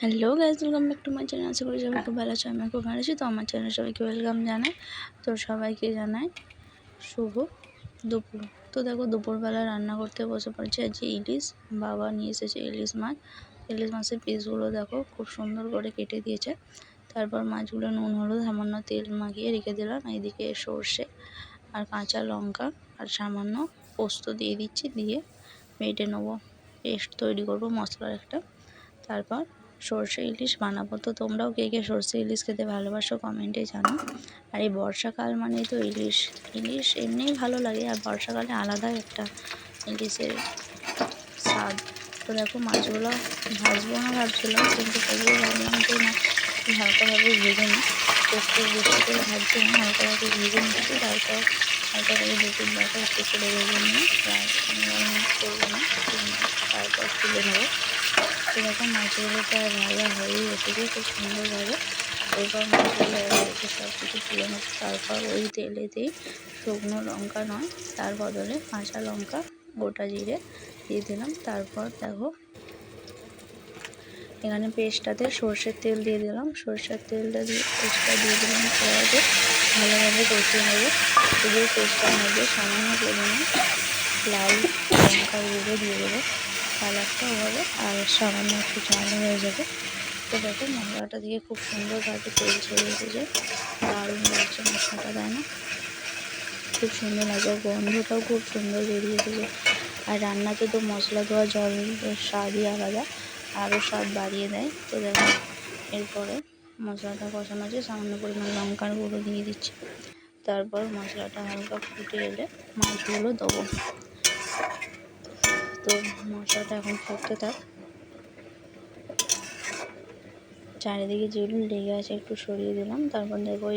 Hello guys, welcome back to my channel. আশা করি সবাই খুব ভালো আছো। আমি খুব ভালো আছি। তো আমার চ্যানেলে সবাইকে ওয়েলকাম জানাই। তো সবাইকে জানাই শুভ দুপুর। তো দেখো, দুপুরবেলা রান্না করতে বসে পড়েছি। আজকে ইলিশ বাবা নিয়ে এসেছে ইলিশ মাছ। ইলিশ মাছের পিসগুলো দেখো খুব সুন্দর করে কেটে দিয়েছে। তারপর মাছগুলো নুন হলুদ সামান্য তেল মাখিয়ে রেখে দিলাম। এইদিকে সর্ষে আর কাঁচা লঙ্কা আর সামান্য পোস্ত দিয়ে দিচ্ছি, দিয়ে বেটে নেবো। পেস্ট তৈরি করবো মশলার একটা। তারপর সর্ষে ইলিশ বানাবো। তো তোমরাও কে কে সর্ষে ইলিশ খেতে ভালোবাসো কমেন্টে জানো। আর এই বর্ষাকাল মানেই তো ইলিশ। ইলিশ এমনিই ভালো লাগে, আর বর্ষাকালে আলাদাই একটা ইলিশের স্বাদ। তো দেখো, মাছগুলো ভাজবো না ভাবছিলাম, কিন্তু তবুও ভাবলাম যে না, হালকাভাবে ভেজে নিই। তো খুব বেশি করে ভাজছি না, হালকাভাবে ভেজে নিচ্ছি। তারপর হালকা করে 2-3 বার একটু করে ভেজে নিয়ে প্রায় করবো না, তারপর তুলে নেবো। তো দেখো, মাছগুলো প্রায় ভাজা হয়েই এসেছে খুব সুন্দরভাবে। এরপর মাছগুলো একে সব কিছু তুলে নেবো। তারপর ওই তেলেতেই শুকনো লঙ্কা নয়, তার বদলে কাঁচা লঙ্কা গোটা জিরে দিয়ে দিলাম। তারপর দেখো, এখানে পেস্টটাতে সর্ষের তেল দিয়ে দিলাম। সর্ষের তেলটা দিয়ে পেস্টটা দিয়ে দিলাম, কড়াইতে ভালোভাবে কষিয়ে নেবো। শুধু পেস্টটার মধ্যে সামান্য পরিমাণে লাল লঙ্কার গুঁড়ো দিয়ে দেবো, কালারটাও হবে আর সামান্য একটু ঝালও হয়ে যাবে। তো দেখো, মশলাটা দিয়ে খুব সুন্দরভাবে তেল ছেড়ে এসেছে। দারুণ লাগছে মশলাটা, তাই না? খুব সুন্দর লাগছে, গন্ধটাও খুব সুন্দর বেরিয়ে এসেছে। আর রান্নাতে তো মশলা দেওয়া জলের স্বাদই আলাদা, আরও স্বাদ বাড়িয়ে দেয়। তো দেখো, এরপরে মশলাটা কষানো আছে, সামান্য পরিমাণ লঙ্কার গুঁড়ো দিয়ে দিচ্ছি। তারপর মশলাটা হালকা ফুটে এলে মাছগুলো দেবো। তো মশলাটা এখন ফুটতে থাক। চারিদিকে যেগুলো লেগে আছে একটু সরিয়ে দিলাম। তারপর দেখো,